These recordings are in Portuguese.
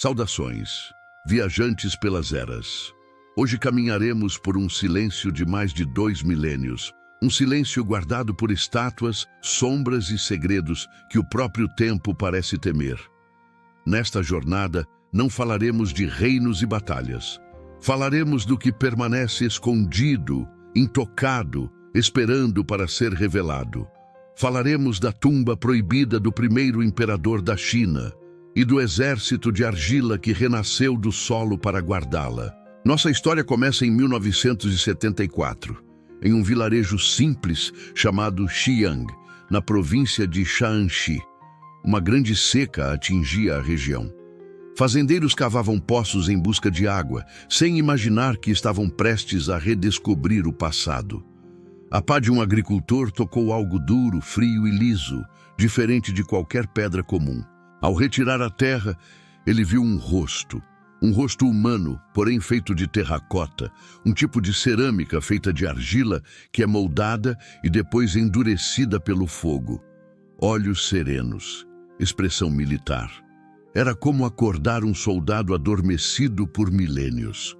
Saudações, viajantes pelas eras. Hoje caminharemos por um silêncio de mais de 2 milênios. Um silêncio guardado por estátuas, sombras e segredos que o próprio tempo parece temer. Nesta jornada, não falaremos de reinos e batalhas. Falaremos do que permanece escondido, intocado, esperando para ser revelado. Falaremos da tumba proibida do primeiro imperador da China e do exército de argila que renasceu do solo para guardá-la. Nossa história começa em 1974, em um vilarejo simples chamado Xi'an, na província de Shaanxi. Uma grande seca atingia a região. Fazendeiros cavavam poços em busca de água, sem imaginar que estavam prestes a redescobrir o passado. A pá de um agricultor tocou algo duro, frio e liso, diferente de qualquer pedra comum. Ao retirar a terra, ele viu um rosto humano, porém feito de terracota, um tipo de cerâmica feita de argila que é moldada e depois endurecida pelo fogo. Olhos serenos, expressão militar. Era como acordar um soldado adormecido por milênios.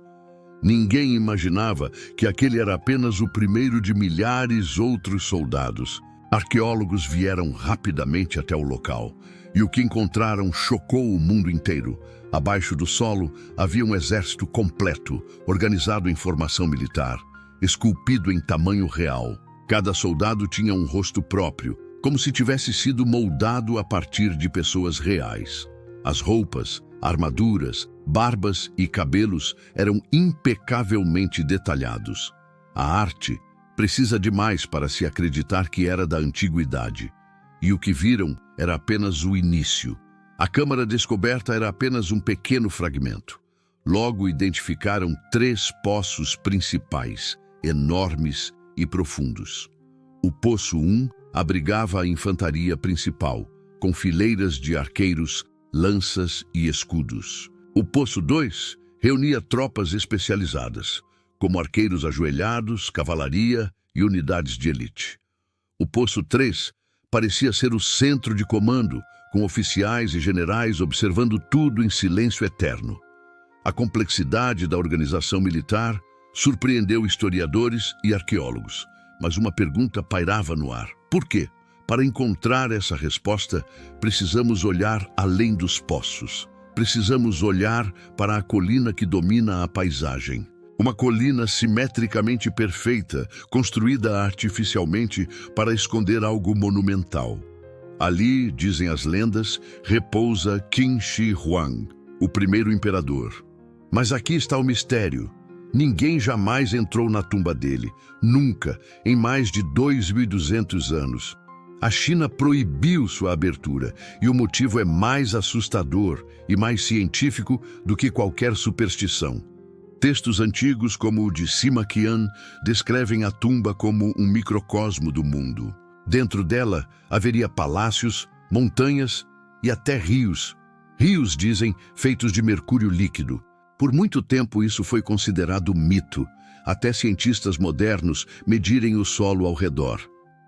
Ninguém imaginava que aquele era apenas o primeiro de milhares outros soldados. Arqueólogos vieram rapidamente até o local, e o que encontraram chocou o mundo inteiro. Abaixo do solo havia um exército completo, organizado em formação militar, esculpido em tamanho real. Cada soldado tinha um rosto próprio, como se tivesse sido moldado a partir de pessoas reais. As roupas, armaduras, barbas e cabelos eram impecavelmente detalhados. A arte precisa de mais para se acreditar que era da antiguidade. E o que viram era apenas o início. A câmara descoberta era apenas um pequeno fragmento. Logo identificaram 3 poços principais, enormes e profundos. O Poço 1 abrigava a infantaria principal, com fileiras de arqueiros, lanças e escudos. O Poço 2 reunia tropas especializadas, como arqueiros ajoelhados, cavalaria e unidades de elite. O Poço 3 parecia ser o centro de comando, com oficiais e generais observando tudo em silêncio eterno. A complexidade da organização militar surpreendeu historiadores e arqueólogos, mas uma pergunta pairava no ar. Por quê? Para encontrar essa resposta, precisamos olhar além dos poços. Precisamos olhar para a colina que domina a paisagem. Uma colina simetricamente perfeita, construída artificialmente para esconder algo monumental. Ali, dizem as lendas, repousa Qin Shi Huang, o primeiro imperador. Mas aqui está o mistério. Ninguém jamais entrou na tumba dele, nunca, em mais de 2.200 anos. A China proibiu sua abertura, e o motivo é mais assustador e mais científico do que qualquer superstição. Textos antigos, como o de Sima Qian, descrevem a tumba como um microcosmo do mundo. Dentro dela haveria palácios, montanhas e até rios. Rios, dizem, feitos de mercúrio líquido. Por muito tempo isso foi considerado mito, até cientistas modernos medirem o solo ao redor.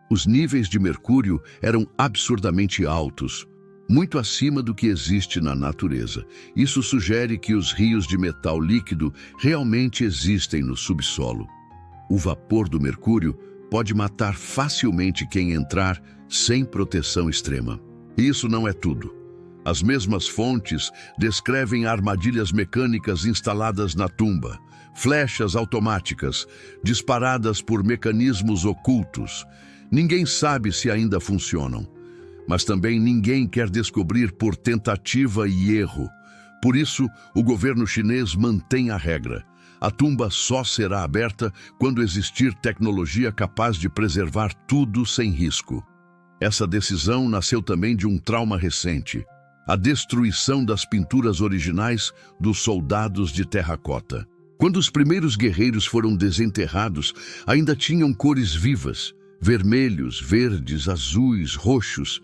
Os níveis de mercúrio eram absurdamente altos, muito acima do que existe na natureza. Isso sugere que os rios de metal líquido realmente existem no subsolo. O vapor do mercúrio pode matar facilmente quem entrar sem proteção extrema. E isso não é tudo. As mesmas fontes descrevem armadilhas mecânicas instaladas na tumba, flechas automáticas, disparadas por mecanismos ocultos. Ninguém sabe se ainda funcionam, mas também ninguém quer descobrir por tentativa e erro. Por isso, o governo chinês mantém a regra. A tumba só será aberta quando existir tecnologia capaz de preservar tudo sem risco. Essa decisão nasceu também de um trauma recente: a destruição das pinturas originais dos soldados de terracota. Quando os primeiros guerreiros foram desenterrados, ainda tinham cores vivas, vermelhos, verdes, azuis, roxos,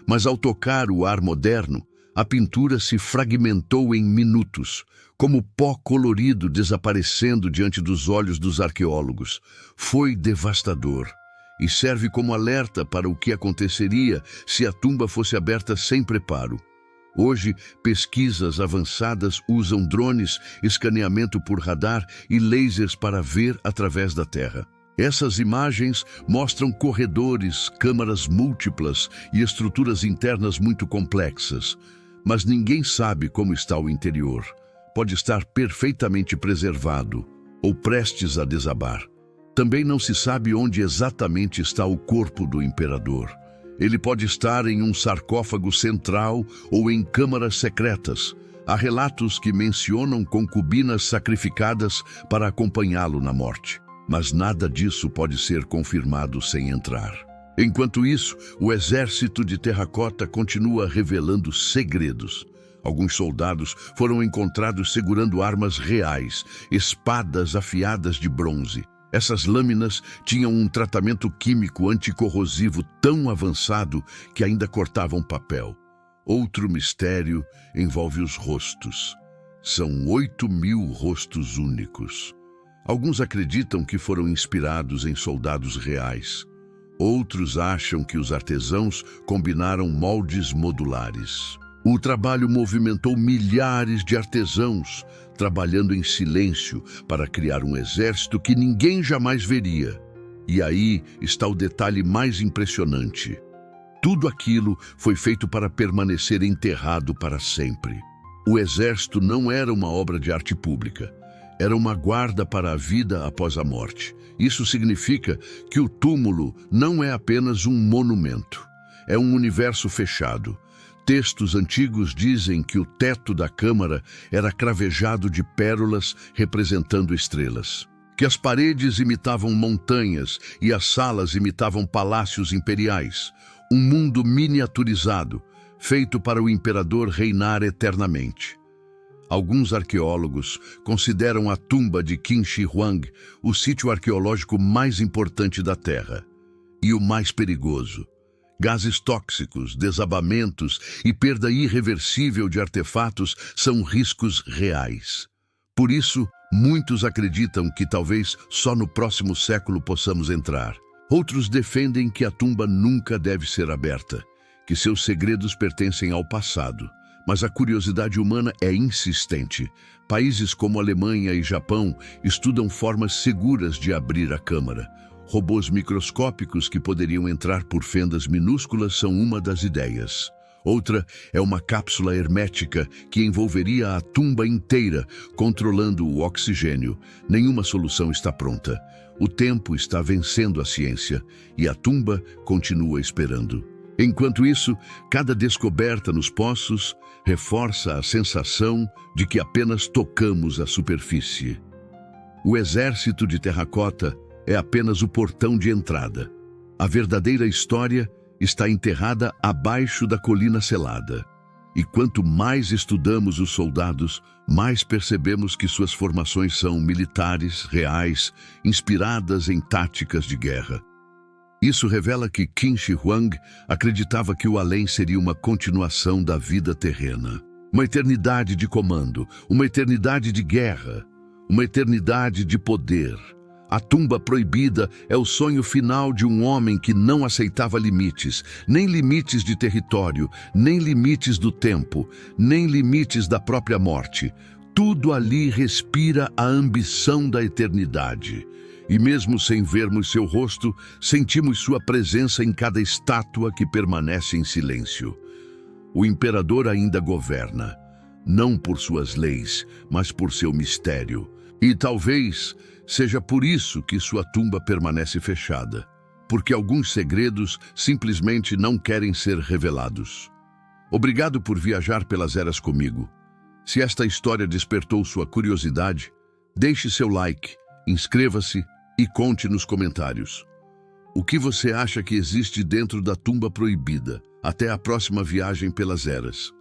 mas ao tocar o ar moderno, a pintura se fragmentou em minutos, como pó colorido desaparecendo diante dos olhos dos arqueólogos. Foi devastador e serve como alerta para o que aconteceria se a tumba fosse aberta sem preparo. Hoje, pesquisas avançadas usam drones, escaneamento por radar e lasers para ver através da Terra. Essas imagens mostram corredores, câmaras múltiplas e estruturas internas muito complexas, mas ninguém sabe como está o interior. Pode estar perfeitamente preservado ou prestes a desabar. Também não se sabe onde exatamente está o corpo do imperador. Ele pode estar em um sarcófago central ou em câmaras secretas. Há relatos que mencionam concubinas sacrificadas para acompanhá-lo na morte. Mas nada disso pode ser confirmado sem entrar. Enquanto isso, o exército de terracota continua revelando segredos. Alguns soldados foram encontrados segurando armas reais, espadas afiadas de bronze. Essas lâminas tinham um tratamento químico anticorrosivo tão avançado que ainda cortavam papel. Outro mistério envolve os rostos. São 8.000 rostos únicos. Alguns acreditam que foram inspirados em soldados reais. Outros acham que os artesãos combinaram moldes modulares. O trabalho movimentou milhares de artesãos, trabalhando em silêncio para criar um exército que ninguém jamais veria. E aí está o detalhe mais impressionante. Tudo aquilo foi feito para permanecer enterrado para sempre. O exército não era uma obra de arte pública. Era uma guarda para a vida após a morte. Isso significa que o túmulo não é apenas um monumento. É um universo fechado. Textos antigos dizem que o teto da câmara era cravejado de pérolas representando estrelas, que as paredes imitavam montanhas e as salas imitavam palácios imperiais, um mundo miniaturizado, feito para o imperador reinar eternamente. Alguns arqueólogos consideram a tumba de Qin Shi Huang o sítio arqueológico mais importante da Terra e o mais perigoso. Gases tóxicos, desabamentos e perda irreversível de artefatos são riscos reais. Por isso, muitos acreditam que talvez só no próximo século possamos entrar. Outros defendem que a tumba nunca deve ser aberta, que seus segredos pertencem ao passado. Mas a curiosidade humana é insistente. Países como Alemanha e Japão estudam formas seguras de abrir a câmara. Robôs microscópicos que poderiam entrar por fendas minúsculas são uma das ideias. Outra é uma cápsula hermética que envolveria a tumba inteira, controlando o oxigênio. Nenhuma solução está pronta. O tempo está vencendo a ciência e a tumba continua esperando. Enquanto isso, cada descoberta nos poços reforça a sensação de que apenas tocamos a superfície. O exército de terracota é apenas o portão de entrada. A verdadeira história está enterrada abaixo da colina selada. E quanto mais estudamos os soldados, mais percebemos que suas formações são militares, reais, inspiradas em táticas de guerra. Isso revela que Qin Shi Huang acreditava que o além seria uma continuação da vida terrena. Uma eternidade de comando, uma eternidade de guerra, uma eternidade de poder. A tumba proibida é o sonho final de um homem que não aceitava limites, nem limites de território, nem limites do tempo, nem limites da própria morte. Tudo ali respira a ambição da eternidade. E mesmo sem vermos seu rosto, sentimos sua presença em cada estátua que permanece em silêncio. O imperador ainda governa, não por suas leis, mas por seu mistério. E talvez seja por isso que sua tumba permanece fechada, porque alguns segredos simplesmente não querem ser revelados. Obrigado por viajar pelas eras comigo. Se esta história despertou sua curiosidade, deixe seu like, inscreva-se e conte nos comentários. O que você acha que existe dentro da tumba proibida? Até a próxima viagem pelas eras.